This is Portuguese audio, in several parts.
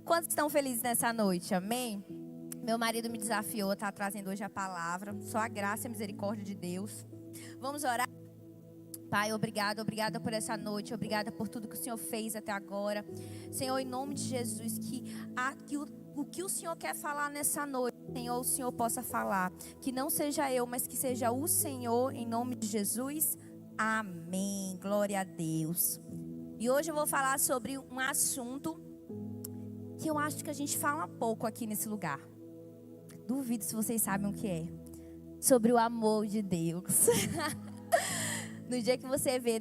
Quantos estão felizes nessa noite? Amém? Meu marido me desafiou a estar trazendo hoje a palavra. Só a graça e a misericórdia de Deus. Vamos orar? Pai, obrigada por essa noite. Obrigada por tudo que o Senhor fez até agora. Senhor, em nome de Jesus, o que o Senhor quer falar nessa noite, Senhor, o Senhor possa falar. Que não seja eu, mas que seja o Senhor, em nome de Jesus. Amém. Glória a Deus. E hoje eu vou falar sobre um assunto que eu acho que a gente fala pouco aqui nesse lugar. Duvido se vocês sabem o que é. Sobre o amor de Deus. No dia que você vê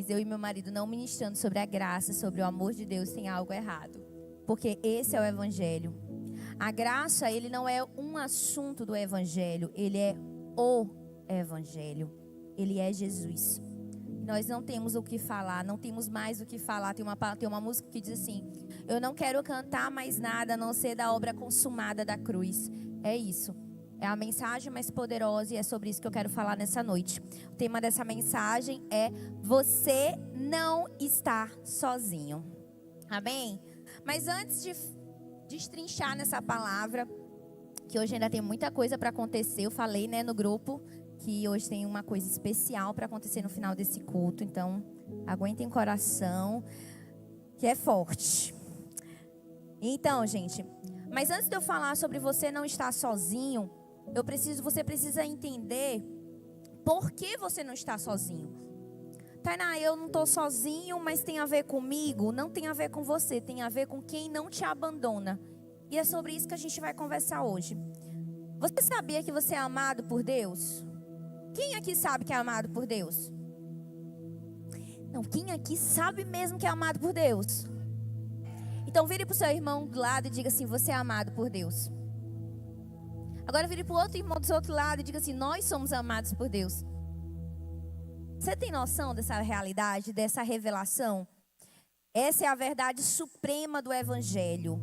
eu e meu marido, não ministrando sobre a graça, sobre o amor de Deus, tem algo errado. Porque esse é o Evangelho. A graça, ele não é um assunto do Evangelho. Ele é o Evangelho. Ele é Jesus. Nós não temos o que falar, não temos mais o que falar. Tem uma música que diz assim: eu não quero cantar mais nada a não ser da obra consumada da cruz. É isso. É a mensagem mais poderosa e é sobre isso que eu quero falar nessa noite. O tema dessa mensagem é: você não está sozinho. Amém? Mas antes de destrinchar nessa palavra, que hoje ainda tem muita coisa para acontecer, eu falei, no grupo, que hoje tem uma coisa especial para acontecer no final desse culto. Então, aguentem o coração, que é forte. Então, gente, mas antes de eu falar sobre você não estar sozinho, você precisa entender por que você não está sozinho. Tainá, eu não estou sozinho, mas tem a ver comigo? Não tem a ver com você, tem a ver com quem não te abandona. E é sobre isso que a gente vai conversar hoje. Você sabia que você é amado por Deus? Quem aqui sabe que é amado por Deus? Não, quem aqui sabe mesmo que é amado por Deus? Então vire para o seu irmão do lado e diga assim: você é amado por Deus. Agora vire para o outro irmão do outro lado e diga assim: nós somos amados por Deus. Você tem noção dessa realidade, dessa revelação? Essa é a verdade suprema do Evangelho.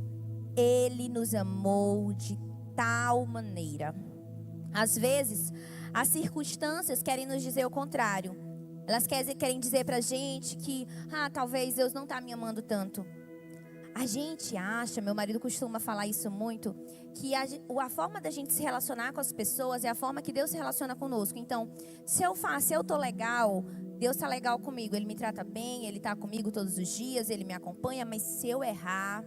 Ele nos amou de tal maneira. Às vezes, as circunstâncias querem nos dizer o contrário. Elas querem dizer pra gente que, talvez Deus não está me amando tanto. A gente acha, meu marido costuma falar isso muito, que a forma da gente se relacionar com as pessoas é a forma que Deus se relaciona conosco. Então, se eu tô legal, Deus tá legal comigo. Ele me trata bem, Ele tá comigo todos os dias, Ele me acompanha. Mas se eu errar,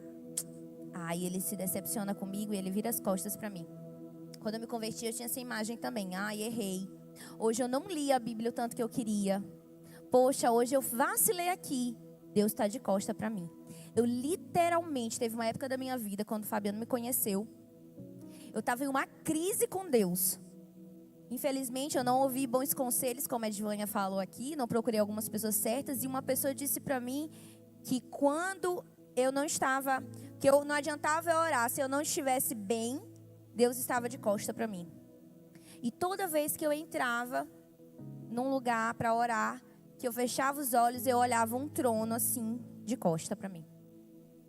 aí Ele se decepciona comigo e Ele vira as costas pra mim. Quando eu me converti, eu tinha essa imagem também. Errei. Hoje eu não li a Bíblia o tanto que eu queria. Poxa, hoje eu vacilei aqui. Deus está de costa para mim. Eu literalmente, teve uma época da minha vida, quando o Fabiano me conheceu, eu estava em uma crise com Deus. Infelizmente, eu não ouvi bons conselhos, como a Edvânia falou aqui. Não procurei algumas pessoas certas. E uma pessoa disse para mim que quando eu não estava, que eu não adiantava eu orar, se eu não estivesse bem, Deus estava de costa para mim. E toda vez que eu entrava num lugar para orar, que eu fechava os olhos, eu olhava um trono assim, de costa para mim.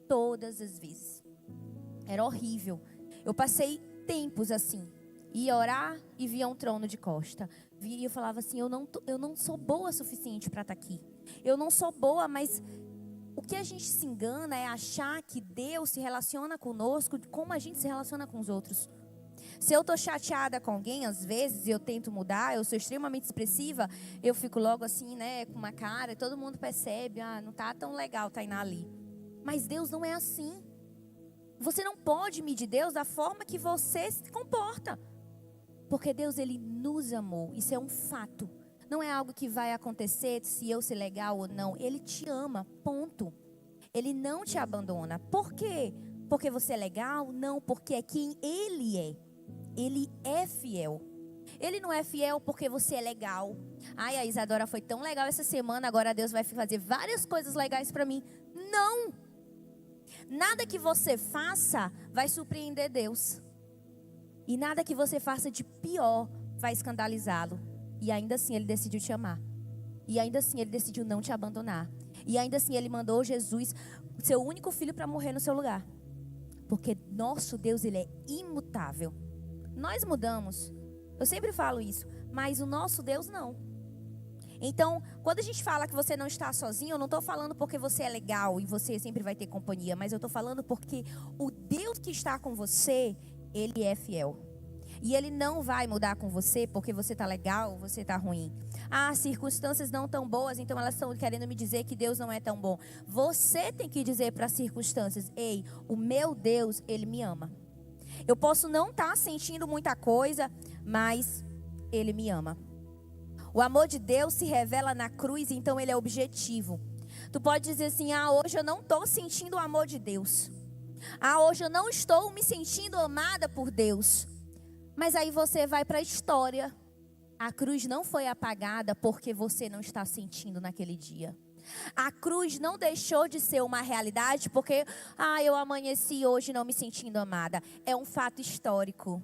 Todas as vezes. Era horrível. Eu passei tempos assim. Ia orar e via um trono de costa. E eu falava assim: eu não sou boa o suficiente para estar aqui. Eu não sou boa, mas o que a gente se engana é achar que Deus se relaciona conosco como a gente se relaciona com os outros. Se eu estou chateada com alguém, às vezes, e eu tento mudar, eu sou extremamente expressiva, eu fico logo assim, com uma cara, e todo mundo percebe: não está tão legal Tainá ali. Mas Deus não é assim. Você não pode medir Deus da forma que você se comporta. Porque Deus, Ele nos amou. Isso é um fato. Não é algo que vai acontecer se eu ser legal ou não. Ele te ama, ponto. Ele não te abandona. Por quê? Porque você é legal? Não, porque é quem Ele é. Ele é fiel. Ele não é fiel porque você é legal. A Isadora foi tão legal essa semana, agora Deus vai fazer várias coisas legais para mim. Não. Nada que você faça vai surpreender Deus. E nada que você faça de pior vai escandalizá-lo. E ainda assim Ele decidiu te amar. E ainda assim Ele decidiu não te abandonar. E ainda assim Ele mandou Jesus, seu único filho, para morrer no seu lugar. Porque nosso Deus, Ele é imutável. Nós mudamos. Eu sempre falo isso. Mas o nosso Deus não. Então, quando a gente fala que você não está sozinho, eu não estou falando porque você é legal e você sempre vai ter companhia, mas eu estou falando porque o Deus que está com você, Ele é fiel. E Ele não vai mudar com você porque você está legal ou você está ruim. Ah, circunstâncias não tão boas, então elas estão querendo me dizer que Deus não é tão bom. Você tem que dizer para as circunstâncias: ei, o meu Deus, Ele me ama. Eu posso não estar sentindo muita coisa, mas Ele me ama. O amor de Deus se revela na cruz, então Ele é objetivo. Tu pode dizer assim: ah, hoje eu não estou sentindo o amor de Deus. Ah, hoje eu não estou me sentindo amada por Deus. Mas aí você vai para a história. A cruz não foi apagada porque você não está sentindo naquele dia. A cruz não deixou de ser uma realidade porque, eu amanheci hoje não me sentindo amada. É um fato histórico.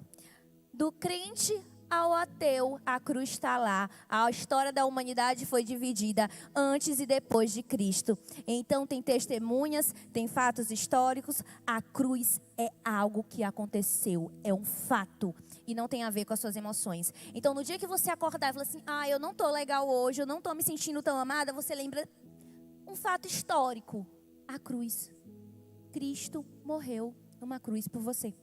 Do crente ao ateu, a cruz está lá. A história da humanidade foi dividida antes e depois de Cristo. Então tem testemunhas, tem fatos históricos. A cruz é algo que aconteceu, é um fato. E não tem a ver com as suas emoções. Então no dia que você acordar e falar assim: eu não estou legal hoje, eu não estou me sentindo tão amada, você lembra um fato histórico. A cruz. Cristo morreu numa cruz por você.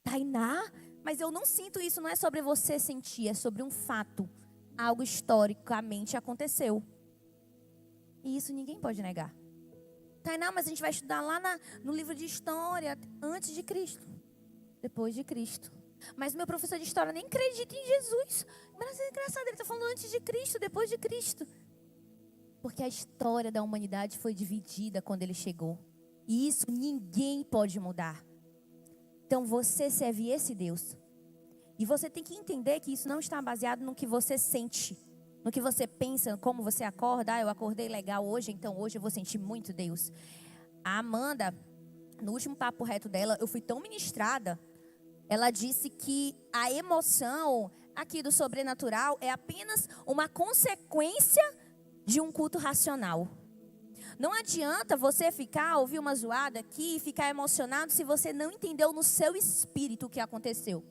Tainá, mas eu não sinto isso, não é sobre você sentir, é sobre um fato. Algo historicamente aconteceu. E isso ninguém pode negar. Tainá, mas a gente vai estudar lá no livro de história, antes de Cristo, depois de Cristo. Mas meu professor de história nem acredita em Jesus. Mas é engraçado, ele está falando antes de Cristo, depois de Cristo. Porque a história da humanidade foi dividida quando ele chegou. E isso ninguém pode mudar. Então você serve esse Deus. E você tem que entender que isso não está baseado no que você sente, no que você pensa, como você acorda. Eu acordei legal hoje, então hoje eu vou sentir muito Deus. A Amanda, no último papo reto dela, eu fui tão ministrada. Ela disse que a emoção aqui do sobrenatural é apenas uma consequência de um culto racional. Não adianta você ouvir uma zoada aqui e ficar emocionado se você não entendeu no seu espírito o que aconteceu.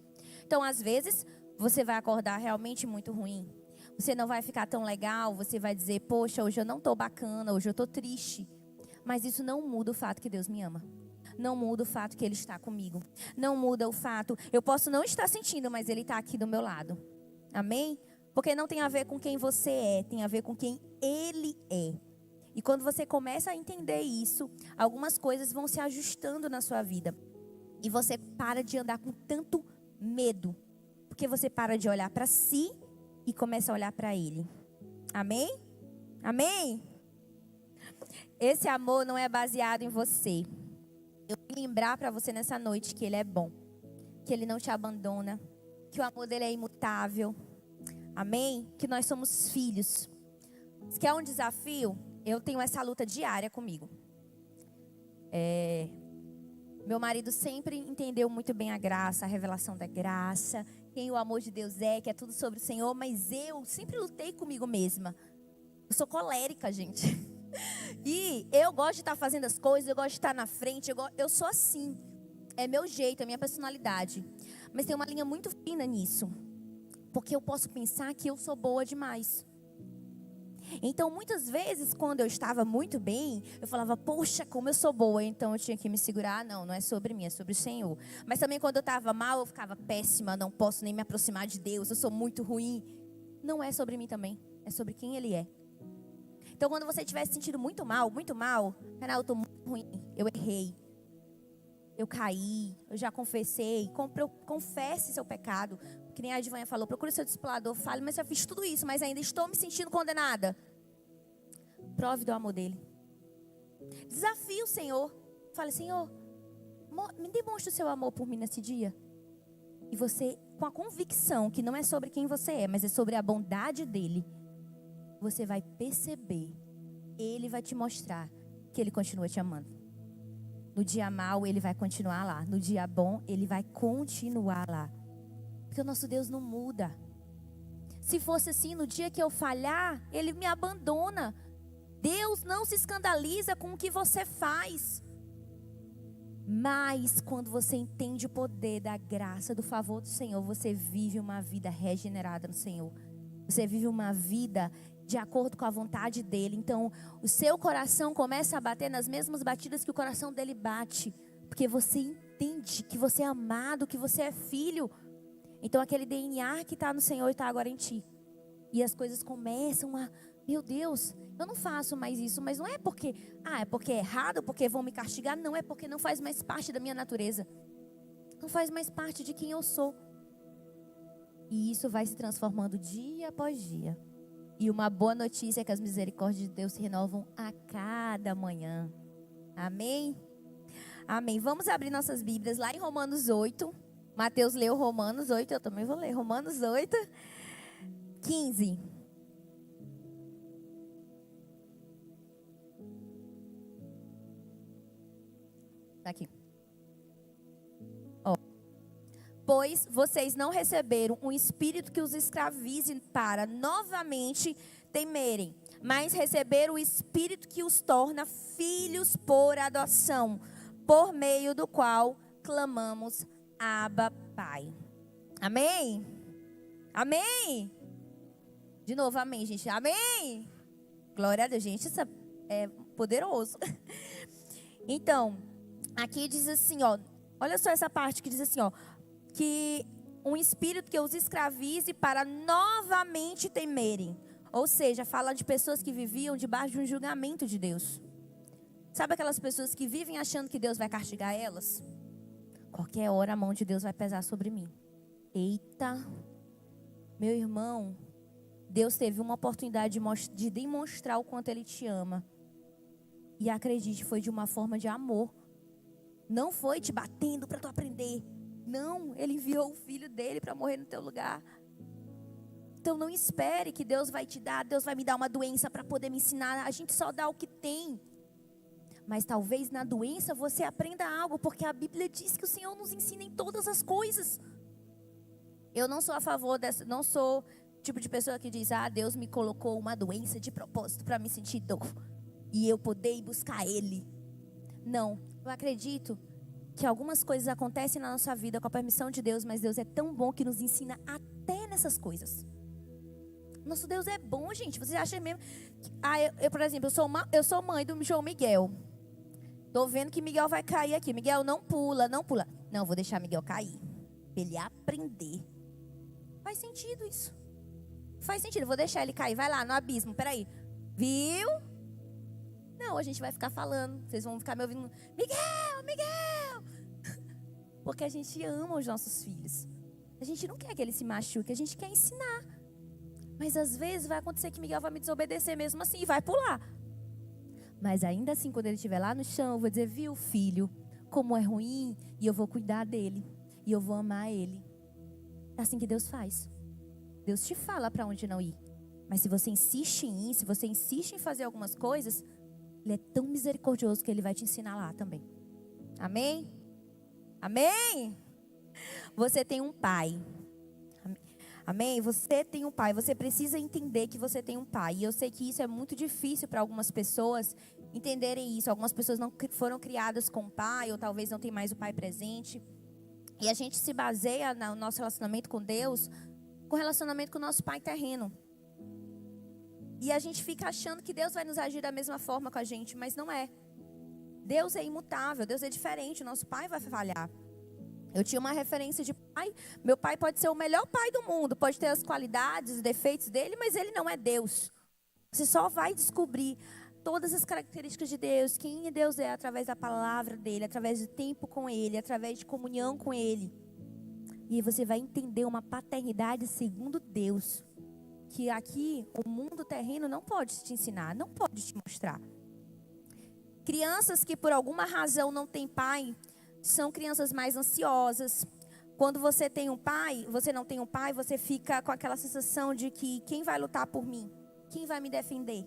Então, às vezes, você vai acordar realmente muito ruim. Você não vai ficar tão legal, você vai dizer: poxa, hoje eu não estou bacana, hoje eu estou triste. Mas isso não muda o fato que Deus me ama. Não muda o fato que Ele está comigo. Não muda o fato, eu posso não estar sentindo, mas Ele está aqui do meu lado. Amém? Porque não tem a ver com quem você é, tem a ver com quem Ele é. E quando você começa a entender isso, algumas coisas vão se ajustando na sua vida. E você para de andar com tanto medo. Porque você para de olhar para si e começa a olhar para Ele. Amém? Amém? Esse amor não é baseado em você. Eu vou lembrar para você nessa noite que Ele é bom. Que Ele não te abandona. Que o amor dele é imutável. Amém? Que nós somos filhos. Se quer um desafio, eu tenho essa luta diária comigo. Meu marido sempre entendeu muito bem a graça, a revelação da graça, quem o amor de Deus é, que é tudo sobre o Senhor, mas eu sempre lutei comigo mesma. Eu sou colérica, gente. E eu gosto de estar fazendo as coisas, eu gosto de estar na frente, eu sou assim. É meu jeito, é minha personalidade. Mas tem uma linha muito fina nisso. Porque eu posso pensar que eu sou boa demais. Então, muitas vezes, quando eu estava muito bem, eu falava: poxa, como eu sou boa. Então, eu tinha que me segurar. Não é sobre mim, é sobre o Senhor. Mas também, quando eu estava mal, eu ficava péssima. Não posso nem me aproximar de Deus. Eu sou muito ruim. Não é sobre mim também. É sobre quem Ele é. Então, quando você estiver se sentindo muito mal, eu estou muito ruim. Eu errei. Eu caí. Eu já confessei. Confesse seu pecado. Que nem a Advanha falou: procure seu discipulador, fale, mas eu fiz tudo isso, mas ainda estou me sentindo condenada. Prove do amor dele. Desafie o Senhor. Fale: Senhor, me demonstre o seu amor por mim nesse dia. E você, com a convicção que não é sobre quem você é, mas é sobre a bondade dele, você vai perceber, ele vai te mostrar que ele continua te amando. No dia mau, ele vai continuar lá. No dia bom, ele vai continuar lá. Porque o nosso Deus não muda. Se fosse assim, no dia que eu falhar, Ele me abandona. Deus não se escandaliza com o que você faz. Mas quando você entende o poder da graça, do favor do Senhor, você vive uma vida regenerada no Senhor. Você vive uma vida de acordo com a vontade dele. Então, o seu coração começa a bater nas mesmas batidas que o coração dele bate. Porque você entende que você é amado, que você é filho. Então, aquele DNA que está no Senhor está agora em ti. E as coisas começam a... Meu Deus, eu não faço mais isso. Mas não é porque... é porque é errado, porque vão me castigar. Não, é porque não faz mais parte da minha natureza. Não faz mais parte de quem eu sou. E isso vai se transformando dia após dia. E uma boa notícia é que as misericórdias de Deus se renovam a cada manhã. Amém? Amém. Vamos abrir nossas Bíblias lá em Romanos 8. Mateus leu Romanos 8, eu também vou ler. Romanos 8, 15. Tá aqui. Pois vocês não receberam um espírito que os escravize para novamente temerem, mas receberam o espírito que os torna filhos por adoção, por meio do qual clamamos, Abba, Pai. Amém? Amém? De novo, amém, gente. Amém? Glória a Deus, gente. Isso é poderoso. Então, aqui diz assim, ó. Olha só essa parte que diz assim, ó. Que um espírito que os escravize para novamente temerem. Ou seja, fala de pessoas que viviam debaixo de um julgamento de Deus. Sabe aquelas pessoas que vivem achando que Deus vai castigar elas? Qualquer hora a mão de Deus vai pesar sobre mim. Eita, meu irmão, Deus teve uma oportunidade de demonstrar o quanto Ele te ama. E acredite, foi de uma forma de amor. Não foi te batendo para tu aprender. Não, Ele enviou o filho dele para morrer no teu lugar. Então não espere que Deus vai te dar, Deus vai me dar uma doença para poder me ensinar. A gente só dá o que tem. Mas talvez na doença você aprenda algo, porque a Bíblia diz que o Senhor nos ensina em todas as coisas. Eu não sou a favor dessa, não sou o tipo de pessoa que diz, Deus me colocou uma doença de propósito para me sentir dor. E eu poder ir buscar Ele. Não, eu acredito que algumas coisas acontecem na nossa vida com a permissão de Deus, mas Deus é tão bom que nos ensina até nessas Nosso Deus é bom, gente. Você acha mesmo que, por exemplo, eu sou mãe do João Miguel. Tô vendo que Miguel vai cair aqui. Miguel, não pula, não pula. Não, vou deixar Miguel cair. Pra ele aprender. Faz sentido isso. Faz sentido, vou deixar ele cair. Vai lá no abismo, peraí. Viu? Não, a gente vai ficar falando. Vocês vão ficar me ouvindo. Miguel, Miguel. Porque a gente ama os nossos filhos. A gente não quer que ele se machuque, a gente quer ensinar. Mas às vezes vai acontecer que Miguel vai me desobedecer mesmo assim e vai pular. Mas ainda assim, quando ele estiver lá no chão, eu vou dizer, viu, filho, como é ruim, e eu vou cuidar dele, e eu vou amar ele. É assim que Deus faz. Deus te fala para onde não ir. Mas se você insiste em ir, se você insiste em fazer algumas coisas, Ele é tão misericordioso que Ele vai te ensinar lá também. Amém? Amém? Você tem um pai. Amém? Você tem um pai. Você precisa entender que você tem um pai. E eu sei que isso é muito difícil para algumas pessoas entenderem isso. Algumas pessoas não foram criadas com o pai, ou talvez não tem mais o pai presente. E a gente se baseia no nosso relacionamento com Deus, com o relacionamento com o nosso pai terreno. E a gente fica achando que Deus vai nos agir da mesma forma com a gente, mas não é. Deus é imutável, Deus é diferente, o nosso pai vai falhar. Eu tinha uma referência de pai. Meu pai pode ser o melhor pai do mundo, pode ter as qualidades, os defeitos dele, mas ele não é Deus. Você só vai descobrir todas as características de Deus, quem Deus é, através da palavra dele, através de tempo com ele, através de comunhão com ele. E você vai entender uma paternidade segundo Deus, que aqui o mundo terreno não pode te ensinar, não pode te mostrar. Crianças que por alguma razão não têm pai, são crianças mais ansiosas. Quando você tem um pai, você não tem um pai, você fica com aquela sensação de que quem vai lutar por mim? Quem vai me defender?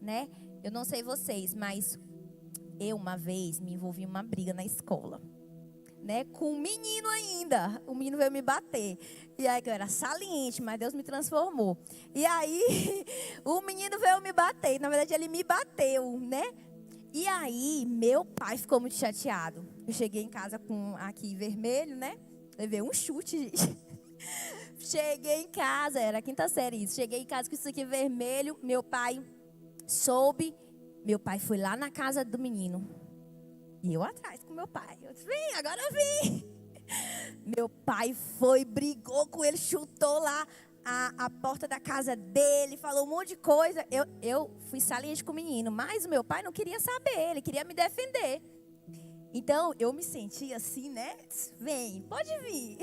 Né? Eu não sei vocês, mas eu uma vez me envolvi em uma briga na escola, né? Com um menino ainda. O menino veio me bater. E aí eu era saliente, mas Deus me transformou. E aí o menino veio me bater. Na verdade ele me bateu, né? E aí, meu pai ficou muito chateado. Eu cheguei em casa com aqui vermelho, né? Levei um chute, gente. Cheguei em casa, era a quinta série isso. Cheguei em casa com isso aqui vermelho. Meu pai soube. Meu pai foi lá na casa do menino. E eu atrás com meu pai. Eu disse, vem, agora vem. Meu pai foi, brigou com ele, chutou lá a porta da casa dele, falou um monte de coisa. Eu fui saliente com o menino, mas o meu pai não queria saber, ele queria me defender. Então, eu me senti assim, né? Vem, pode vir.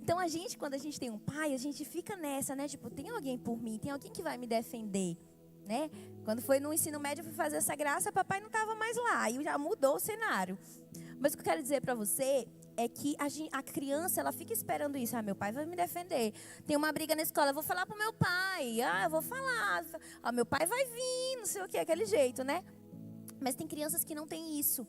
Então, quando a gente tem um pai, a gente fica nessa, né? Tipo, tem alguém por mim, tem alguém que vai me defender, né? Quando foi no ensino médio, eu fui fazer essa graça, papai não estava mais lá, e já mudou o cenário. Mas o que eu quero dizer para você é que a criança, ela fica esperando isso. Meu pai vai me defender. Tem uma briga na escola, eu vou falar pro meu pai. Eu vou falar. Meu pai vai vir, não sei o que, aquele jeito, né? Mas tem crianças que não têm isso.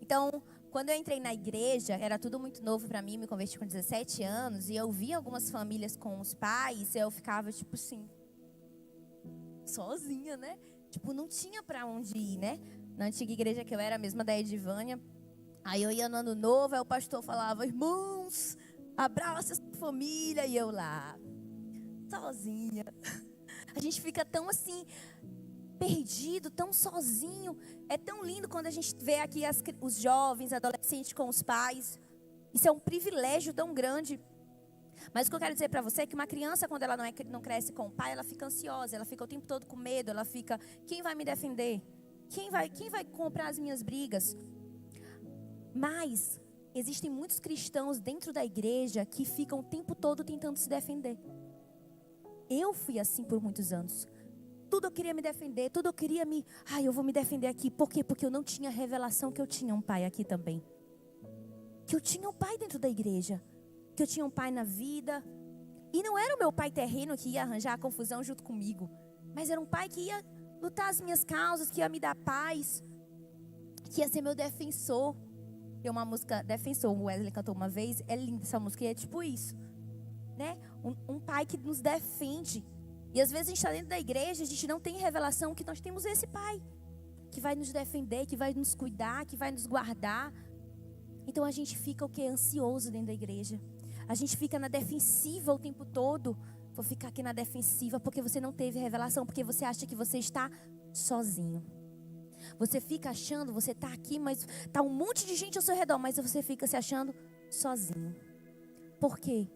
Então, quando eu entrei na igreja, era tudo muito novo para mim, me converti com 17 anos, e eu via algumas famílias com os pais, e eu ficava, tipo assim, sozinha, né? Tipo, não tinha para onde ir, né? Na antiga igreja que eu era, mesma da Edivânia. Aí eu ia no ano novo, aí o pastor falava, irmãos, abraça essa família, e eu lá, sozinha. A gente fica tão assim, perdido, tão sozinho. É tão lindo quando a gente vê aqui os jovens, adolescentes com os pais. Isso é um privilégio tão grande. Mas o que eu quero dizer para você é que uma criança, quando ela não cresce com o pai, ela fica ansiosa, ela fica o tempo todo com medo, ela fica, quem vai me defender? Quem vai comprar as minhas brigas? Mas existem muitos cristãos dentro da igreja que ficam o tempo todo tentando se defender. Eu fui assim por muitos anos. Tudo eu queria me defender, tudo eu queria eu vou me defender aqui. Por quê? Porque eu não tinha revelação que eu tinha um pai aqui também. Que eu tinha um pai dentro da igreja. Que eu tinha um pai na vida. E não era o meu pai terreno que ia arranjar a confusão junto comigo. Mas era um pai que ia lutar as minhas causas, que ia me dar paz. Que ia ser meu defensor. Tem uma música, Defensor, o Wesley cantou uma vez. É linda essa música e é tipo isso. Né? Um pai que nos defende. E às vezes a gente está dentro da igreja, a gente não tem revelação que nós temos esse pai. Que vai nos defender, que vai nos cuidar, que vai nos guardar. Então a gente fica o quê? Ansioso dentro da igreja. A gente fica na defensiva o tempo todo. Vou ficar aqui na defensiva porque você não teve revelação. Porque você acha que você está sozinho. Você fica achando, você está aqui, mas está um monte de gente ao seu redor. Mas você fica se achando sozinho. Por quê?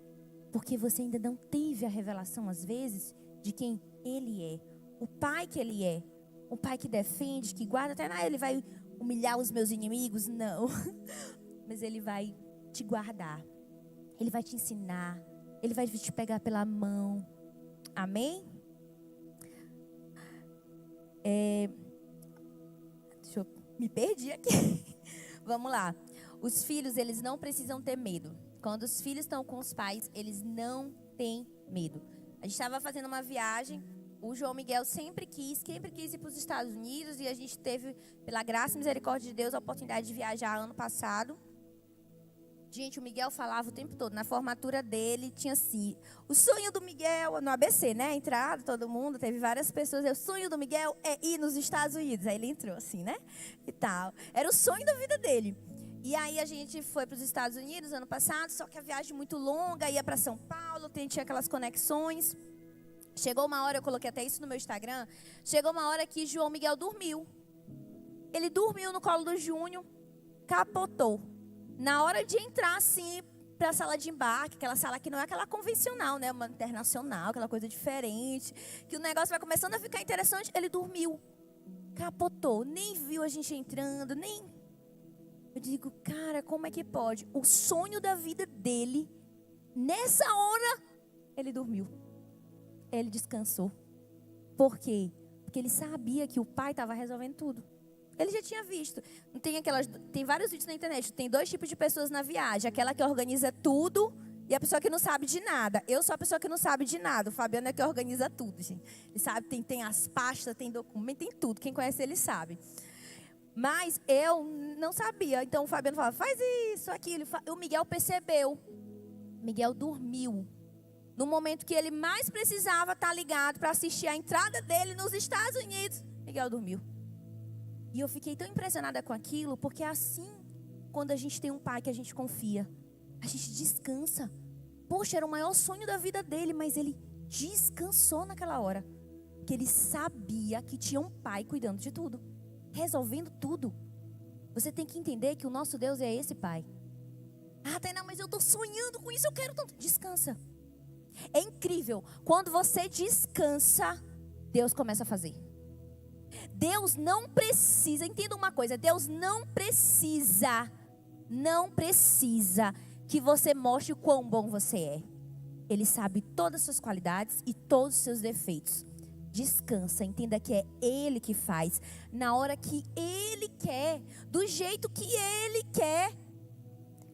Porque você ainda não teve a revelação, às vezes, de quem ele é. O pai que ele é. O pai que defende, que guarda. Até ele vai humilhar os meus inimigos. Não. Mas ele vai te guardar. Ele vai te ensinar. Ele vai te pegar pela mão. Amém? Me perdi aqui. Vamos lá. Os filhos, eles não precisam ter medo. Quando os filhos estão com os pais, eles não têm medo. A gente estava fazendo uma viagem. O João Miguel sempre quis ir para os Estados Unidos. E a gente teve, pela graça e misericórdia de Deus, a oportunidade de viajar ano passado. Gente, o Miguel falava o tempo todo. Na formatura dele, tinha assim, o sonho do Miguel, no ABC, né? Entrada, todo mundo, teve várias pessoas. O sonho do Miguel é ir nos Estados Unidos. Aí ele entrou assim, né? E tal. Era o sonho da vida dele. E aí a gente foi para os Estados Unidos ano passado, só que a viagem muito longa, ia para São Paulo, tinha aquelas conexões. Chegou uma hora, eu coloquei até isso no meu Instagram, chegou uma hora que João Miguel dormiu. Ele dormiu no colo do Júnior, capotou. Na hora de entrar assim para a sala de embarque, aquela sala que não é aquela convencional, né, uma internacional, aquela coisa diferente, que o negócio vai começando a ficar interessante, ele dormiu. Capotou, nem viu a gente entrando, nem... Eu digo, cara, como é que pode? O sonho da vida dele, nessa hora, ele dormiu. Ele descansou. Por quê? Porque ele sabia que o pai estava resolvendo tudo. Ele já tinha visto. Tem vários vídeos na internet. Tem 2 tipos de pessoas na viagem. Aquela que organiza tudo e a pessoa que não sabe de nada. Eu sou a pessoa que não sabe de nada. O Fabiano é que organiza tudo, gente. Ele sabe, tem as pastas, tem documento, tem tudo. Quem conhece ele sabe. Mas eu não sabia. Então o Fabiano falava, faz isso, aquilo. O Miguel percebeu. Miguel dormiu. No momento que ele mais precisava estar ligado para assistir a entrada dele nos Estados Unidos, Miguel dormiu. E eu fiquei tão impressionada com aquilo, porque é assim, quando a gente tem um pai que a gente confia, a gente descansa. poxa, era o maior sonho da vida dele, mas ele descansou naquela hora. Porque ele sabia que tinha um pai cuidando de tudo, resolvendo tudo. Você tem que entender que o nosso Deus é esse pai. Ah, Tainá, mas eu estou sonhando com isso, eu quero tanto. Descansa. É incrível. Quando você descansa, Deus começa a fazer. Deus não precisa, entenda uma coisa, Deus não precisa que você mostre o quão bom você é. Ele sabe todas as suas qualidades e todos os seus defeitos. Descansa, entenda que é Ele que faz, na hora que Ele quer, do jeito que Ele quer.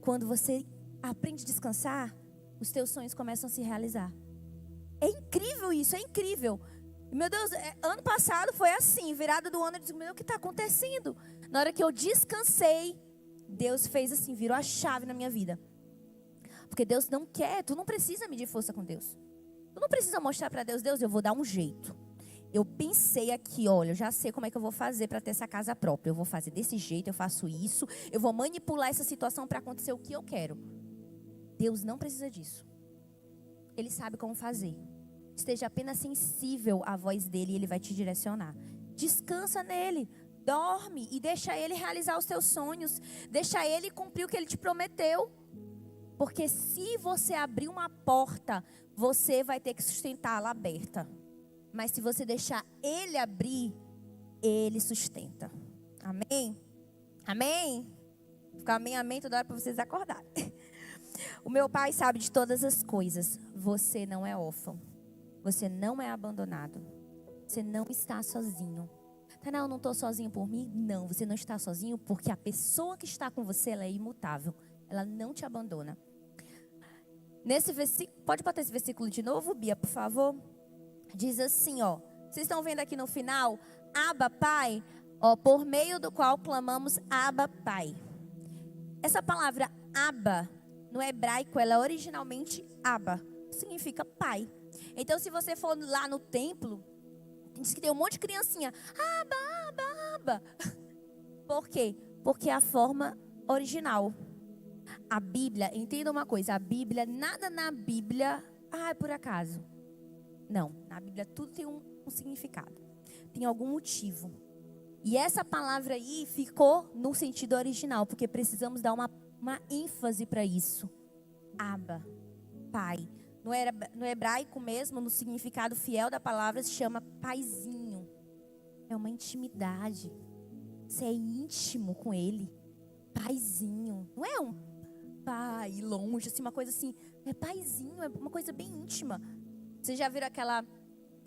Quando você aprende a descansar, os teus sonhos começam a se realizar. É incrível isso, é incrível. Meu Deus, ano passado foi assim, virada do ano, eu disse, meu Deus, o que está acontecendo? Na hora que eu descansei, Deus fez assim, virou a chave na minha vida. Porque Deus não quer, tu não precisa medir força com Deus. Tu não precisa mostrar para Deus, Deus, eu vou dar um jeito. Eu pensei aqui, olha, eu já sei como é que eu vou fazer para ter essa casa própria. Eu vou fazer desse jeito, eu faço isso. Eu vou manipular essa situação para acontecer o que eu quero. Deus não precisa disso. Ele sabe como fazer. Esteja apenas sensível à voz dele e ele vai te direcionar. Descansa nele, dorme e deixa ele realizar os teus sonhos. Deixa ele cumprir o que ele te prometeu. Porque se você abrir uma porta, você vai ter que sustentá-la aberta. Mas se você deixar ele abrir, ele sustenta. Amém? Amém? Fica amém, amém toda hora para vocês acordarem. O meu pai sabe de todas as coisas. Você não é órfão. Você não é abandonado. Você não está sozinho. Tainá, eu não estou sozinho por mim? Não, você não está sozinho porque a pessoa que está com você, ela é imutável. Ela não te abandona. Nesse versículo, pode botar esse versículo de novo, Bia, por favor? Diz assim, ó. Vocês estão vendo aqui no final? Abba, Pai, ó, por meio do qual clamamos Abba, Pai. Essa palavra Abba, no hebraico, ela é originalmente Abba. Significa pai. Então, se você for lá no templo, diz que tem um monte de criancinha. Abba, Abba, Abba. Por quê? Porque é a forma original. A Bíblia, entenda uma coisa, a Bíblia, nada na Bíblia, é por acaso. Não, na Bíblia tudo tem um significado. Tem algum motivo. E essa palavra aí ficou no sentido original, porque precisamos dar uma ênfase para isso. Abba, pai. No hebraico mesmo, no significado fiel da palavra, se chama paizinho. É uma intimidade. Você é íntimo com ele. Paizinho. Não é um pai longe, assim, uma coisa assim. É paizinho, é uma coisa bem íntima. Vocês já viram aquela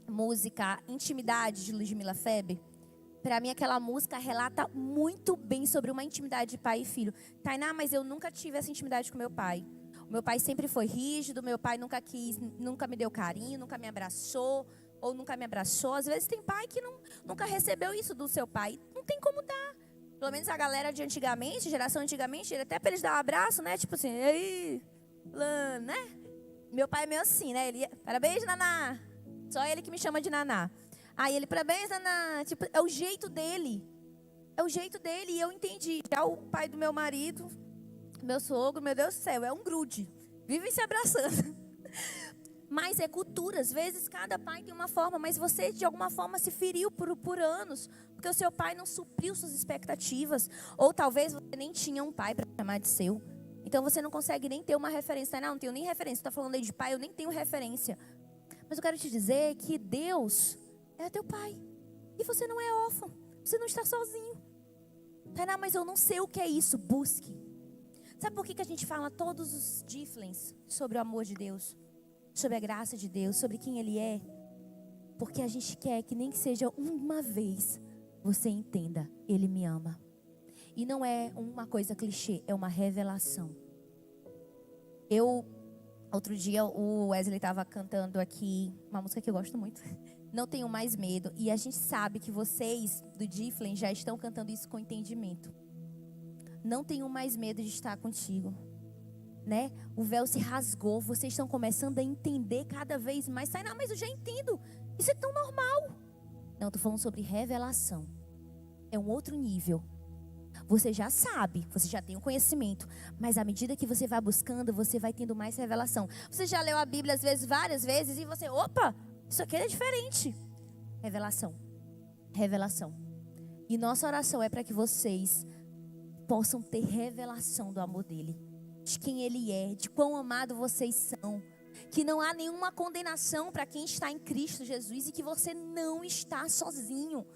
música Intimidade, de Ludmilla Feber? Para mim, aquela música relata muito bem sobre uma intimidade de pai e filho. Tainá, mas eu nunca tive essa intimidade com meu pai. O meu pai sempre foi rígido, meu pai nunca me deu carinho, nunca me abraçou, ou nunca me abraçou. Às vezes tem pai que nunca recebeu isso do seu pai. Não tem como dar. Pelo menos a galera de antigamente, geração antigamente, até para eles dar um abraço, né? Tipo assim, e aí, né? Meu pai é meio assim, né? Ele, parabéns, Naná. Só ele que me chama de Naná. Aí ele, parabéns, Naná. Tipo, é o jeito dele. É o jeito dele. E eu entendi. Já o pai do meu marido, meu sogro, meu Deus do céu, é um grude. Vivem se abraçando. Mas é cultura. Às vezes cada pai tem uma forma, mas você de alguma forma se feriu por anos. Porque o seu pai não supriu suas expectativas. Ou talvez você nem tinha um pai para chamar de seu. Então você não consegue nem ter uma referência. Não tenho nem referência. Você está falando aí de pai, eu nem tenho referência. Mas eu quero te dizer que Deus é teu pai. E você não é órfão. Você não está sozinho. Tainá, mas eu não sei o que é isso. Busque. Sabe por que a gente fala todos os Difflens sobre o amor de Deus? Sobre a graça de Deus, sobre quem Ele é? Porque a gente quer que nem que seja uma vez você entenda, Ele me ama. E não é uma coisa clichê, é uma revelação. Outro dia o Wesley estava cantando aqui uma música que eu gosto muito. Não tenho mais medo. E a gente sabe que vocês do Difflen já estão cantando isso com entendimento. Não tenho mais medo de estar contigo. Né? O véu se rasgou. Vocês estão começando a entender cada vez mais. Tainá, mas eu já entendo. Isso é tão normal. Não, estou falando sobre revelação. É um outro nível. Você já sabe, você já tem o conhecimento, mas à medida que você vai buscando, você vai tendo mais revelação. Você já leu a Bíblia às vezes, várias vezes, e você, opa, isso aqui é diferente. Revelação, revelação. E nossa oração é para que vocês possam ter revelação do amor dele, de quem ele é, de quão amado vocês são, que não há nenhuma condenação para quem está em Cristo Jesus e que você não está sozinho.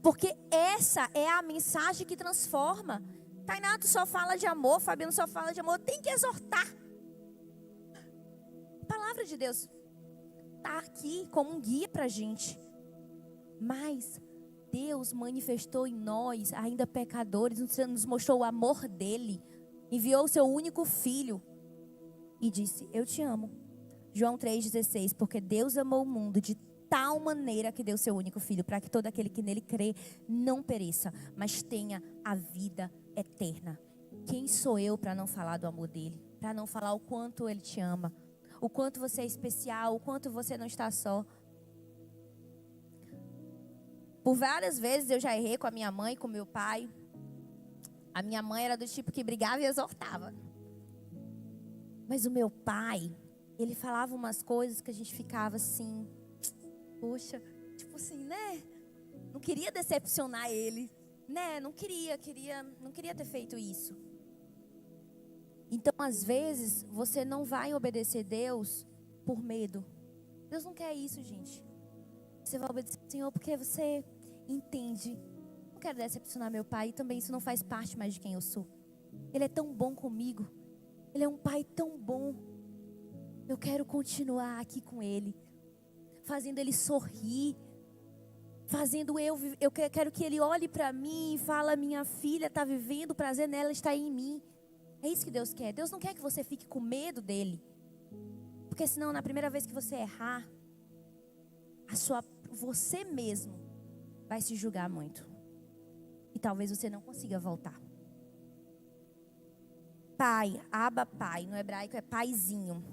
Porque essa é a mensagem que transforma. Tainá, tu só fala de amor, Fabiano só fala de amor. Tem que exortar. A palavra de Deus está aqui como um guia para a gente. Mas Deus manifestou em nós, ainda pecadores, nos mostrou o amor dele. Enviou o seu único filho e disse, eu te amo. João 3,16, porque Deus amou o mundo de tal maneira que deu seu único filho, para que todo aquele que nele crê não pereça, mas tenha a vida eterna. Quem sou eu para não falar do amor dele? Para não falar o quanto ele te ama, o quanto você é especial, o quanto você não está só. Por várias vezes eu já errei com a minha mãe, com meu pai. A minha mãe era do tipo que brigava e exortava. Mas o meu pai, ele falava umas coisas que a gente ficava assim, poxa, tipo assim, né? Não queria decepcionar ele, né? Não queria ter feito isso. Então, às vezes, você não vai obedecer Deus por medo. Deus não quer isso, gente. Você vai obedecer ao Senhor porque você entende. Não quero decepcionar meu pai, e também isso não faz parte mais de quem eu sou. Ele é tão bom comigo. Ele é um pai tão bom. Eu quero continuar aqui com ele, fazendo ele sorrir, fazendo eu quero que ele olhe para mim e fale, minha filha está vivendo, o prazer nela está em mim. É isso que Deus quer. Deus não quer que você fique com medo dele, porque senão na primeira vez que você errar, você mesmo vai se julgar muito, e talvez você não consiga voltar. Pai, Abba Pai, no hebraico é paizinho.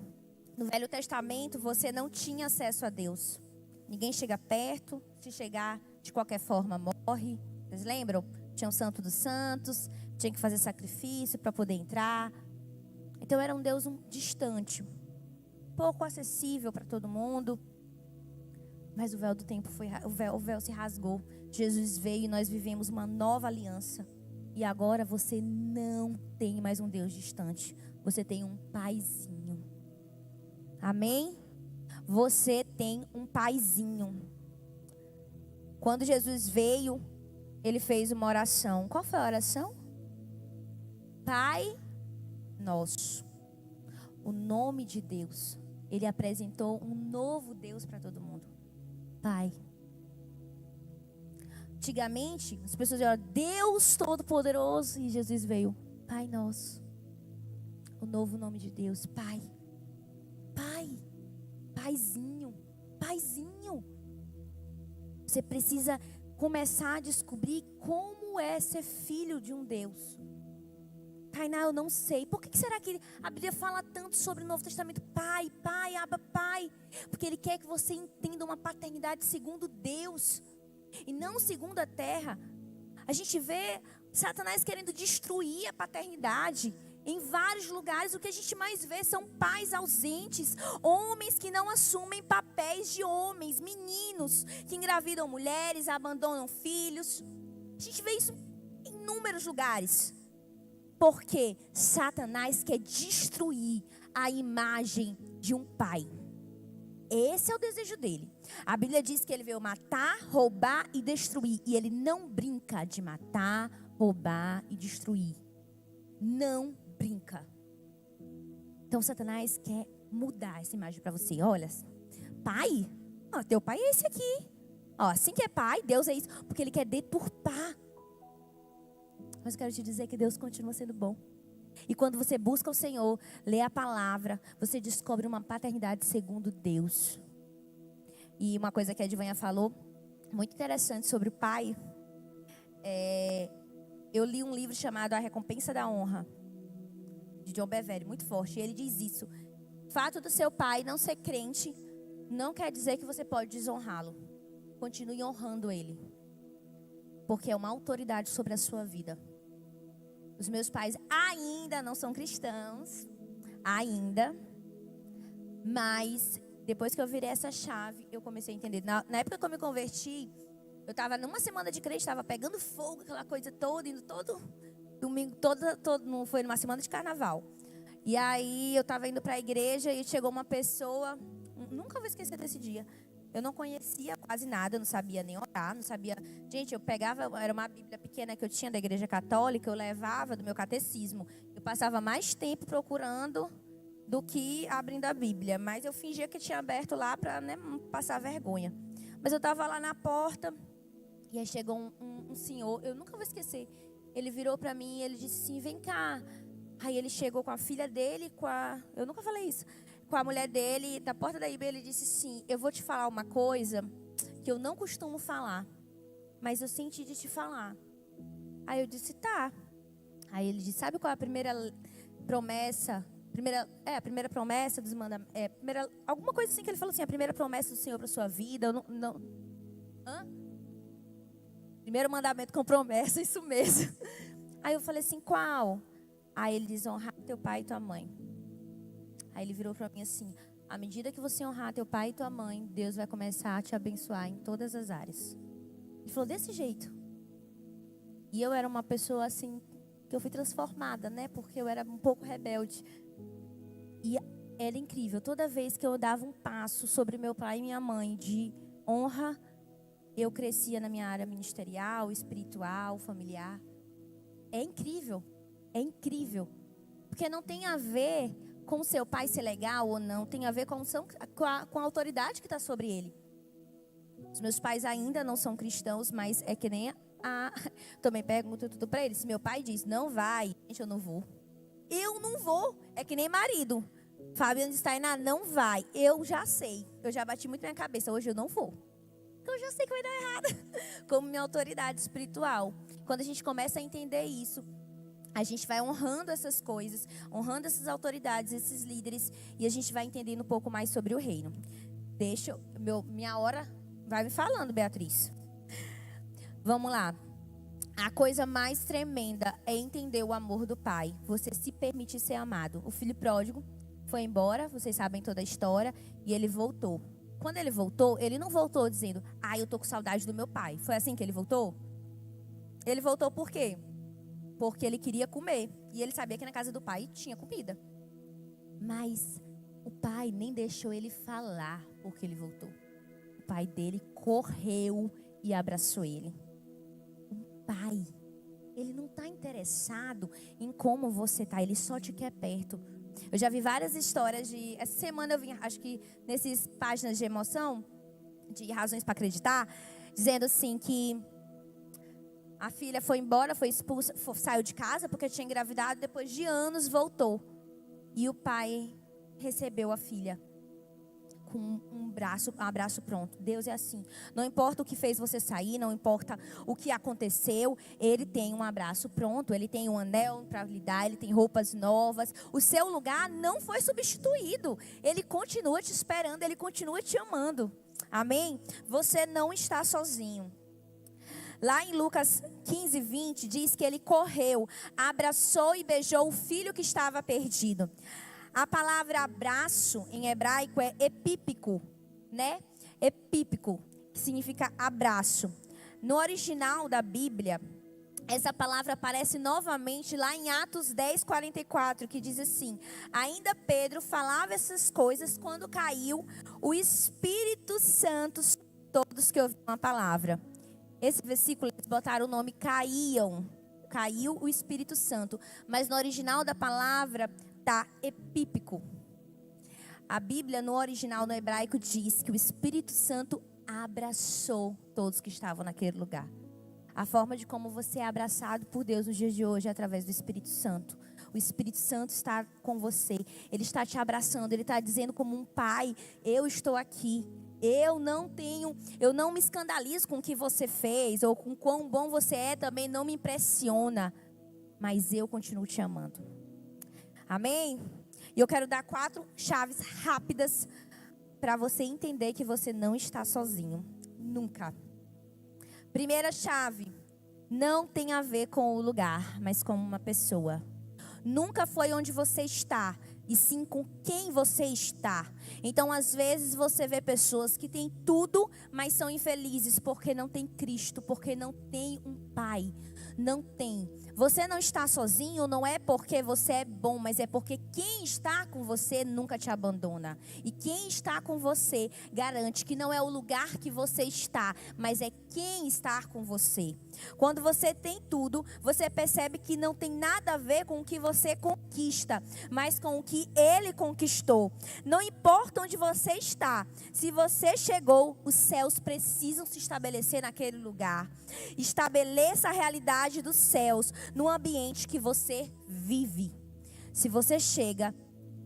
No Velho Testamento, você não tinha acesso a Deus. Ninguém chega perto. Se chegar, de qualquer forma, morre. Vocês lembram? Tinha o Santo dos Santos. Tinha que fazer sacrifício para poder entrar. Então, era um Deus distante. Pouco acessível para todo mundo. Mas o véu do tempo o véu se rasgou. Jesus veio e nós vivemos uma nova aliança. E agora você não tem mais um Deus distante. Você tem um paizinho. Amém? Você tem um paizinho. Quando Jesus veio, ele fez uma oração. Qual foi a oração? Pai Nosso. O nome de Deus. Ele apresentou um novo Deus para todo mundo. Pai. Antigamente, as pessoas diziam, Deus Todo-Poderoso. E Jesus veio, Pai Nosso. O novo nome de Deus, Pai. Pai, paizinho, paizinho. Você precisa começar a descobrir como é ser filho de um Deus. Tainá, eu não sei. Por que será que a Bíblia fala tanto sobre o Novo Testamento? Pai, Pai, Abba, Pai. Porque Ele quer que você entenda uma paternidade segundo Deus e não segundo a terra. A gente vê Satanás querendo destruir a paternidade. Em vários lugares, o que a gente mais vê são pais ausentes, homens que não assumem papéis de homens, meninos que engravidam mulheres, abandonam filhos. A gente vê isso em inúmeros lugares. Porque Satanás quer destruir a imagem de um pai. Esse é o desejo dele. A Bíblia diz que ele veio matar, roubar e destruir. E ele não brinca de matar, roubar e destruir. Não brinca. Então Satanás quer mudar essa imagem para você. Olha, pai, teu pai é esse aqui. Assim que é pai, Deus é isso. Porque ele quer deturpar. Mas eu quero te dizer que Deus continua sendo bom. E quando você busca o Senhor, lê a palavra, você descobre uma paternidade segundo Deus. E uma coisa que a Edvanha falou, muito interessante sobre o pai. Eu li um livro chamado A Recompensa da Honra, de John Bevere, muito forte. E ele diz isso. O fato do seu pai não ser crente não quer dizer que você pode desonrá-lo. Continue honrando ele. Porque é uma autoridade sobre a sua vida. Os meus pais ainda não são cristãos, ainda. Mas depois que eu virei essa chave, eu comecei a entender. Na época que eu me converti, eu estava numa semana de crente, estava pegando fogo, aquela coisa toda, indo todo domingo, não foi numa semana de carnaval. E aí eu estava indo para a igreja e chegou uma pessoa, nunca vou esquecer desse dia. Eu não conhecia quase nada, eu não sabia nem orar, não sabia. Gente, eu pegava, era uma Bíblia pequena que eu tinha da igreja católica, eu levava do meu catecismo. Eu passava mais tempo procurando do que abrindo a Bíblia. Mas eu fingia que tinha aberto lá para, né, passar vergonha. Mas eu estava lá na porta e aí chegou um senhor, eu nunca vou esquecer. Ele virou para mim e ele disse assim, vem cá. Aí ele chegou com a filha dele, eu nunca falei isso, com a mulher dele, da porta da IB, ele disse assim, eu vou te falar uma coisa que eu não costumo falar, mas eu senti de te falar. Aí eu disse, tá. Aí ele disse, sabe qual é a primeira promessa? A primeira promessa dos mandamentos, alguma coisa assim que ele falou assim, a primeira promessa do Senhor para sua vida, primeiro mandamento com promessa, isso mesmo. Aí eu falei assim, qual? Aí ele diz, honrar teu pai e tua mãe. Aí ele virou para mim assim, à medida que você honrar teu pai e tua mãe, Deus vai começar a te abençoar em todas as áreas. Ele falou desse jeito. E eu era uma pessoa assim, que eu fui transformada, né? Porque eu era um pouco rebelde. E era incrível. Toda vez que eu dava um passo sobre meu pai e minha mãe de honra, eu crescia na minha área ministerial, espiritual, familiar. É incrível. É incrível. Porque não tem a ver com o seu pai ser legal ou não. Tem a ver com a autoridade que está sobre ele. Os meus pais ainda não são cristãos, mas é que nem também pergunto tudo para eles. Se meu pai diz, não vai, gente, eu não vou. Eu não vou. É que nem marido. Fabiano Steinar não vai. Eu já sei. Eu já bati muito na minha cabeça. Hoje eu não vou. Eu já sei que vai dar errado. Como minha autoridade espiritual. Quando a gente começa a entender isso, a gente vai honrando essas coisas, honrando essas autoridades, esses líderes, e a gente vai entendendo um pouco mais sobre o reino. Minha hora vai me falando, Beatriz. Vamos lá. A coisa mais tremenda é entender o amor do Pai. Você se permitir ser amado. O filho pródigo foi embora, vocês sabem toda a história, e ele voltou. Quando ele voltou, ele não voltou dizendo, eu tô com saudade do meu pai. Foi assim que ele voltou? Ele voltou por quê? Porque ele queria comer. E ele sabia que na casa do pai tinha comida. Mas o pai nem deixou ele falar porque ele voltou. O pai dele correu e abraçou ele. O pai, ele não está interessado em como você está. Ele só te quer perto. Eu já vi várias histórias essa semana eu vim, acho que nessas páginas de emoção, de razões para acreditar, dizendo assim que a filha foi embora, foi expulsa, saiu de casa porque tinha engravidado, depois de anos voltou. E o pai recebeu a filha com um abraço pronto. Deus é assim. Não importa o que fez você sair, não importa o que aconteceu, ele tem um abraço pronto, ele tem um anel para lhe dar, ele tem roupas novas. O seu lugar não foi substituído. Ele continua te esperando, ele continua te amando. Amém? Você não está sozinho. Lá em Lucas 15, 20, diz que ele correu, abraçou e beijou o filho que estava perdido. A palavra abraço em hebraico é epípico, né? Epípico, que significa abraço. No original da Bíblia, essa palavra aparece novamente lá em Atos 10, 44, que diz assim: ainda Pedro falava essas coisas quando caiu o Espírito Santo sobre todos que ouviam a palavra. Esse versículo, eles botaram o nome caiu o Espírito Santo. Mas no original da palavra está epípico. A Bíblia, no original, no hebraico, diz que o Espírito Santo abraçou todos que estavam naquele lugar. A forma de como você é abraçado por Deus nos dias de hoje é através do Espírito Santo. O Espírito Santo está com você. Ele está te abraçando. Ele está dizendo como um pai, eu estou aqui. Eu não me escandalizo com o que você fez, ou com quão bom você é, também não me impressiona. Mas eu continuo te amando. Amém? E eu quero dar 4 chaves rápidas para você entender que você não está sozinho. Nunca. Primeira chave, não tem a ver com o lugar, mas com uma pessoa. Nunca foi onde você está, e sim com quem você está. Então, às vezes, você vê pessoas que têm tudo, mas são infelizes porque não tem Cristo, porque não tem um Pai. Não tem. Você não está sozinho, não é porque você é bom, mas é porque quem está com você nunca te abandona. E quem está com você garante que não é o lugar que você está, mas é quem está com você. Quando você tem tudo, você percebe que não tem nada a ver com o que você conquista, mas com o que Ele conquistou. Não importa onde você está, se você chegou, os céus precisam se estabelecer naquele lugar. Estabeleça a realidade dos céus no ambiente que você vive. Se você chega,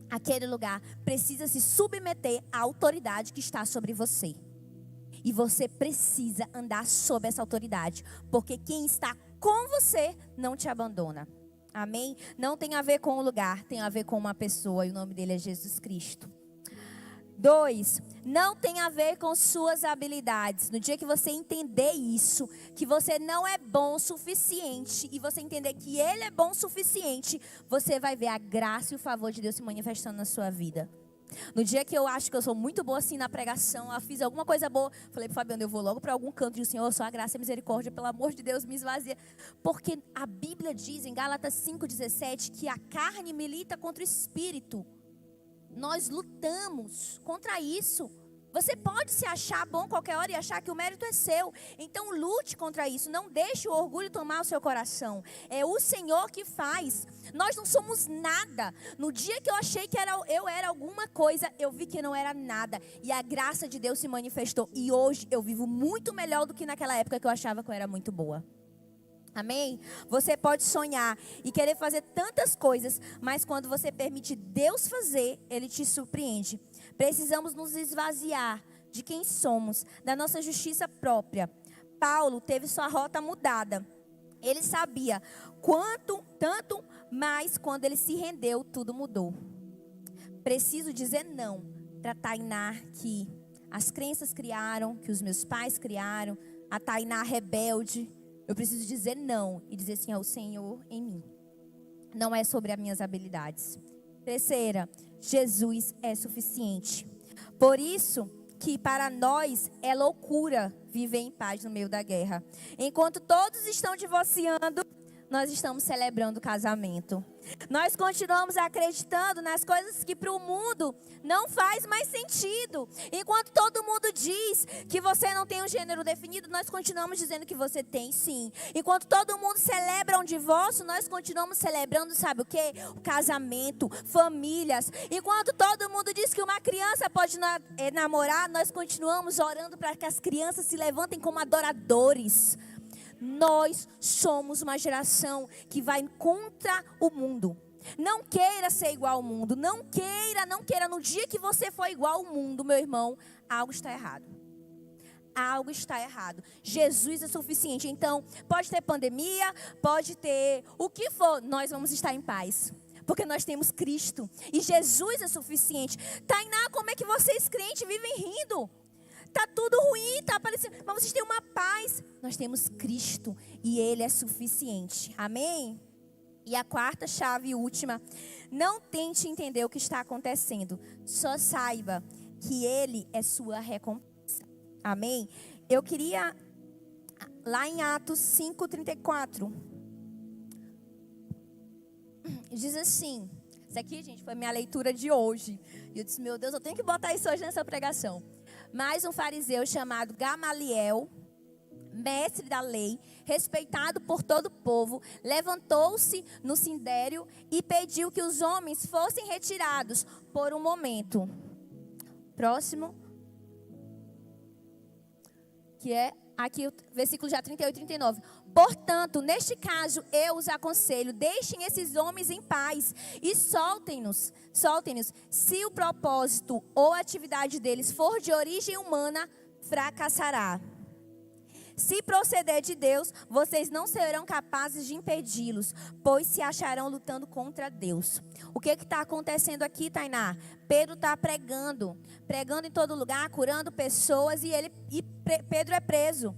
aquele lugar precisa se submeter à autoridade que está sobre você. E você precisa andar sob essa autoridade, porque quem está com você não te abandona. Amém? Não tem a ver com o lugar, tem a ver com uma pessoa, e o nome dele é Jesus Cristo. 2, não tem a ver com suas habilidades. No dia que você entender isso, que você não é bom o suficiente, e você entender que Ele é bom o suficiente, você vai ver a graça e o favor de Deus se manifestando na sua vida. No dia que eu acho que eu sou muito boa assim na pregação, eu fiz alguma coisa boa, falei pro Fabiano, eu vou logo para algum canto e o Senhor, só a graça e a misericórdia, pelo amor de Deus, me esvazia. Porque a Bíblia diz em Gálatas 5,17 que a carne milita contra o espírito. Nós lutamos contra isso. Você pode se achar bom qualquer hora e achar que o mérito é seu. Então lute contra isso. Não deixe o orgulho tomar o seu coração. É o Senhor que faz. Nós não somos nada. No dia que eu achei que eu era alguma coisa, eu vi que não era nada. E a graça de Deus se manifestou. E hoje eu vivo muito melhor do que naquela época que eu achava que eu era muito boa. Amém? Você pode sonhar e querer fazer tantas coisas, mas quando você permite Deus fazer, Ele te surpreende. Precisamos nos esvaziar de quem somos, da nossa justiça própria. Paulo teve sua rota mudada. Ele sabia tanto mais quando ele se rendeu, tudo mudou. Preciso dizer não para Tainá, que as crenças criaram, que os meus pais criaram, a Tainá rebelde. Eu preciso dizer não e dizer sim ao Senhor em mim. Não é sobre as minhas habilidades. 3, Jesus é suficiente. Por isso que para nós é loucura viver em paz no meio da guerra. Enquanto todos estão divorciando, nós estamos celebrando o casamento. Nós continuamos acreditando nas coisas que para o mundo não faz mais sentido. Enquanto todo mundo diz que você não tem um gênero definido, nós continuamos dizendo que você tem sim. Enquanto todo mundo celebra um divórcio, nós continuamos celebrando, sabe o quê? O casamento, famílias. Enquanto todo mundo diz que uma criança pode namorar, nós continuamos orando para que as crianças se levantem como adoradores. Nós somos uma geração que vai contra o mundo. Não queira ser igual ao mundo. Não queira. No dia que você for igual ao mundo, meu irmão, algo está errado. Algo está errado. Jesus é suficiente. Então, pode ter pandemia, pode ter o que for, nós vamos estar em paz. Porque nós temos Cristo. E Jesus é suficiente. Tainá, como é que vocês crentes vivem rindo? Tá tudo ruim, tá parecendo, mas vocês têm uma paz. Nós temos Cristo e Ele é suficiente. Amém? E a 4ª chave e última. Não tente entender o que está acontecendo. Só saiba que Ele é sua recompensa. Amém? Eu queria, lá em Atos 5:34. Diz assim. Isso aqui, gente, foi minha leitura de hoje. E eu disse, meu Deus, eu tenho que botar isso hoje nessa pregação. Mas um fariseu chamado Gamaliel, mestre da lei, respeitado por todo o povo, levantou-se no sinédrio e pediu que os homens fossem retirados por um momento. Próximo. Que é aqui o versículo já 38 e 39. Portanto, neste caso, eu os aconselho, deixem esses homens em paz e soltem-nos. Se o propósito ou a atividade deles for de origem humana, fracassará. Se proceder de Deus, vocês não serão capazes de impedi-los, pois se acharão lutando contra Deus. O que está acontecendo aqui, Tainá? Pedro está pregando em todo lugar, curando pessoas, e Pedro é preso.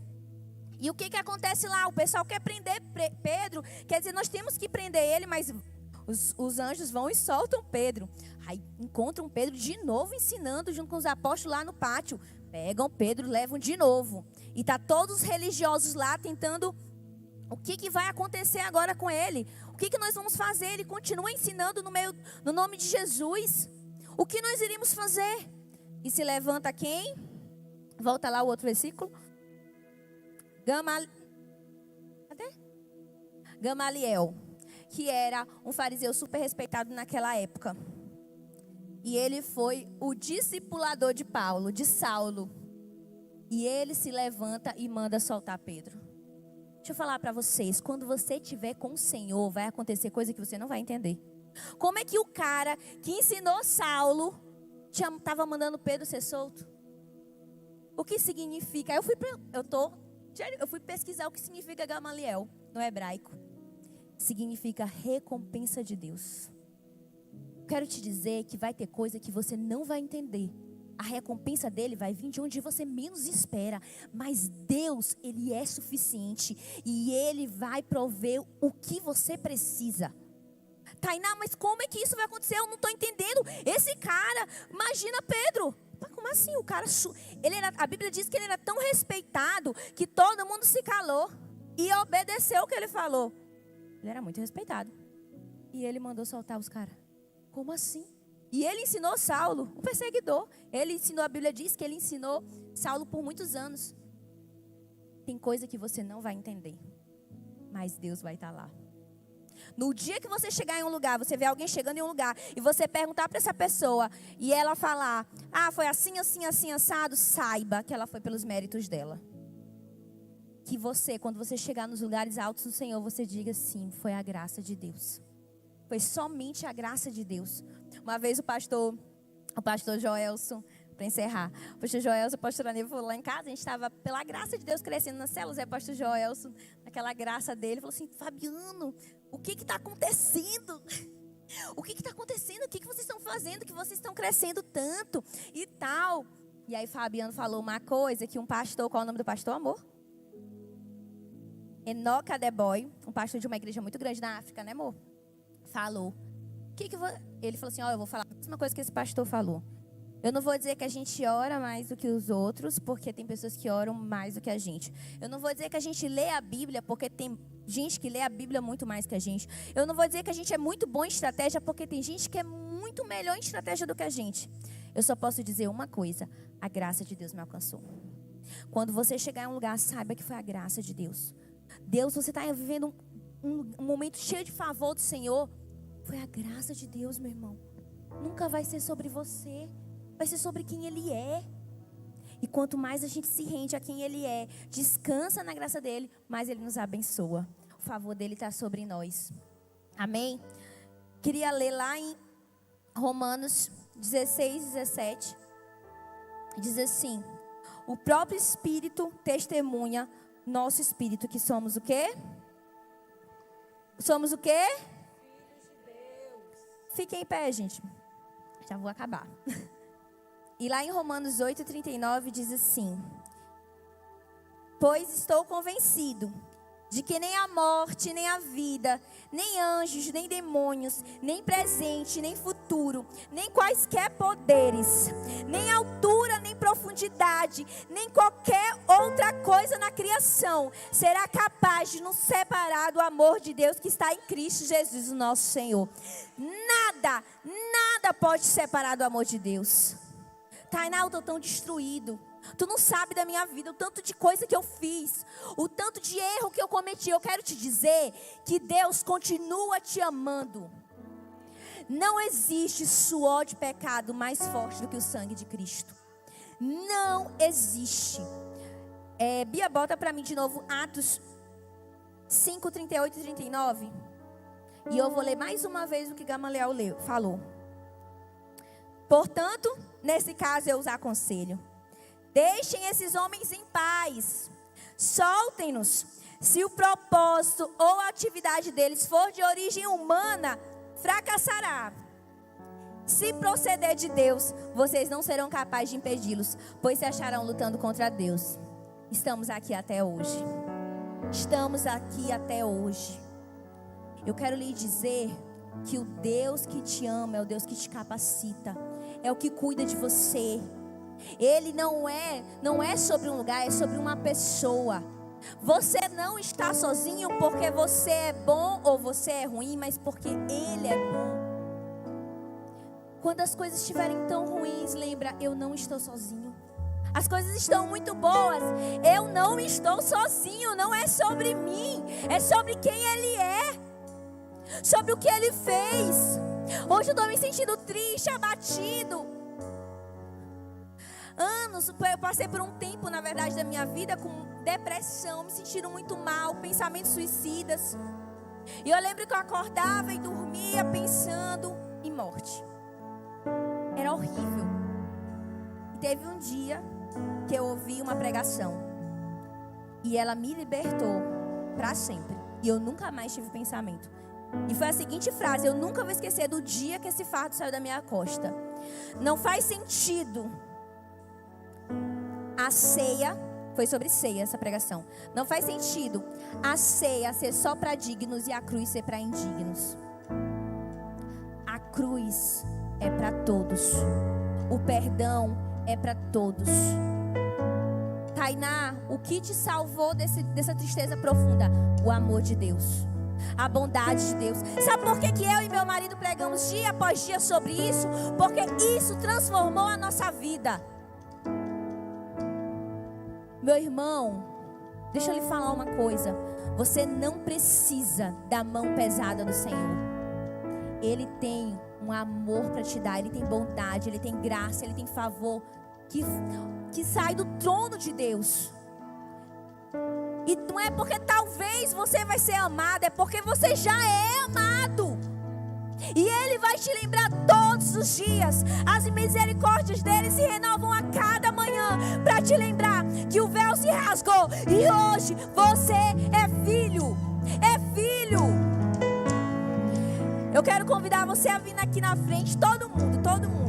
E o que acontece lá? O pessoal quer prender Pedro. Quer dizer, nós temos que prender ele, mas os anjos vão e soltam Pedro. Aí encontram Pedro de novo ensinando junto com os apóstolos lá no pátio. Pegam Pedro, levam de novo. E tá todos os religiosos lá tentando... O que vai acontecer agora com ele? O que nós vamos fazer? Ele continua ensinando no nome de Jesus. O que nós iríamos fazer? E se levanta quem? Volta lá o outro versículo. Gamaliel, que era um fariseu super respeitado naquela época. E ele foi o discipulador de Paulo, de Saulo. E ele se levanta e manda soltar Pedro. Deixa eu falar para vocês, quando você estiver com o Senhor, vai acontecer coisa que você não vai entender. Como é que o cara que ensinou Saulo estava mandando Pedro ser solto? O que significa? Eu fui pesquisar o que significa Gamaliel no hebraico. Significa recompensa de Deus. Quero te dizer que vai ter coisa que você não vai entender. A recompensa dele vai vir de onde você menos espera. Mas Deus, Ele é suficiente. E Ele vai prover o que você precisa. Tainá, mas como é que isso vai acontecer? Eu não estou entendendo. Esse cara, imagina Pedro. Mas como assim? O cara, a Bíblia diz que ele era tão respeitado que todo mundo se calou. E obedeceu o que ele falou. Ele era muito respeitado. E ele mandou soltar os caras. Como assim? E ele ensinou Saulo, o perseguidor. A Bíblia diz que ele ensinou Saulo por muitos anos. Tem coisa que você não vai entender, mas Deus vai estar lá. No dia que você chegar em um lugar, você vê alguém chegando em um lugar e você perguntar para essa pessoa e ela falar, foi assim, assim, assim, assado, saiba que ela foi pelos méritos dela. Que você, quando você chegar nos lugares altos do Senhor, você diga sim, foi a graça de Deus. Foi somente a graça de Deus. Uma vez o pastor Joelson, para encerrar, o pastor Joelson, o pastor Aníbal falou lá em casa, a gente estava pela graça de Deus crescendo nas células, e o pastor Joelson, naquela graça dele, falou assim, Fabiano, o que está acontecendo? O que está acontecendo? O que vocês estão fazendo? Que vocês estão crescendo tanto e tal. E aí Fabiano falou uma coisa que um pastor, qual é o nome do pastor, amor? Enoch Adeboy, um pastor de uma igreja muito grande na África, né, amor? Falou. Ele falou assim, eu vou falar a mesma coisa que esse pastor falou. Eu não vou dizer que a gente ora mais do que os outros, porque tem pessoas que oram mais do que a gente. Eu não vou dizer que a gente lê a Bíblia, porque tem gente que lê a Bíblia muito mais que a gente. Eu não vou dizer que a gente é muito bom em estratégia, porque tem gente que é muito melhor em estratégia do que a gente. Eu só posso dizer uma coisa, a graça de Deus me alcançou. Quando você chegar em um lugar, saiba que foi a graça de Deus. Deus, você está vivendo um momento cheio de favor do Senhor. Foi a graça de Deus, meu irmão. Nunca vai ser sobre você. Vai ser sobre quem Ele é. E quanto mais a gente se rende a quem Ele é, descansa na graça dEle, mais Ele nos abençoa. O favor dEle está sobre nós. Amém? Queria ler lá em Romanos 16, 17. Diz assim: o próprio Espírito testemunha nosso Espírito que somos o quê? Somos o quê? Fiquem em pé, gente. Já vou acabar. E lá em Romanos 8:39 diz assim: pois estou convencido de que nem a morte, nem a vida, nem anjos, nem demônios, nem presente, nem futuro, nem quaisquer poderes, nem altura, nem profundidade, nem qualquer outra coisa na criação será capaz de nos separar do amor de Deus que está em Cristo Jesus, o nosso Senhor. Nada pode separar do amor de Deus. Tainá, eu estou tão destruído. Tu não sabe da minha vida, o tanto de coisa que eu fiz, o tanto de erro que eu cometi. Eu quero te dizer que Deus continua te amando. Não existe suor de pecado mais forte do que o sangue de Cristo. Não existe. Bia, bota para mim de novo Atos 5, 38 e 39. E eu vou ler mais uma vez o que Gamaliel falou. Portanto, nesse caso eu os aconselho: deixem esses homens em paz. Soltem-nos. Se o propósito ou a atividade deles for de origem humana, fracassará. Se proceder de Deus, vocês não serão capazes de impedi-los, pois se acharão lutando contra Deus. Estamos aqui até hoje. estamos aqui até hoje. Eu quero lhe dizer que o Deus que te ama é o Deus que te capacita, é o que cuida de você. Ele não é sobre um lugar, é sobre uma pessoa. Você não está sozinho porque você é bom ou você é ruim, mas porque Ele é bom. Quando as coisas estiverem tão ruins, lembra, eu não estou sozinho. As coisas estão muito boas, eu não estou sozinho. Não é sobre mim, é sobre quem Ele é, sobre o que Ele fez. Hoje eu estou me sentindo triste, abatido. Eu passei por um tempo, na verdade, da minha vida com depressão, me sentindo muito mal, pensamentos suicidas. E eu lembro que eu acordava e dormia pensando em morte. Era horrível. E teve um dia que eu ouvi uma pregação e ela me libertou para sempre. E eu nunca mais tive pensamento. E foi a seguinte frase: eu nunca vou esquecer do dia que esse fardo saiu da minha costa. Não faz sentido a ceia, foi sobre ceia essa pregação. Não faz sentido a ceia ser só para dignos e a cruz ser para indignos. A cruz é para todos. O perdão é para todos. Tainá, o que te salvou dessa tristeza profunda? O amor de Deus, a bondade de Deus. Sabe por que eu e meu marido pregamos dia após dia sobre isso? Porque isso transformou a nossa vida. Meu irmão, deixa eu lhe falar uma coisa. Você não precisa da mão pesada do Senhor. Ele tem um amor para te dar. Ele tem bondade, Ele tem graça, Ele tem favor que sai do trono de Deus. E não é porque talvez você vai ser amado, é porque você já é amado. E Ele vai te lembrar todos os dias. As misericórdias dele se renovam a cada manhã, para te lembrar que o véu se rasgou e hoje você é filho. É filho. Eu quero convidar você a vir aqui na frente. Todo mundo, todo mundo.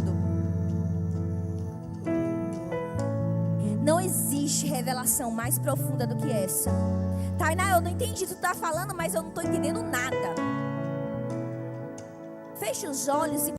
Não existe revelação mais profunda do que essa. Tainá, eu não entendi o que tu tá falando, mas eu não tô entendendo nada. Feche os olhos e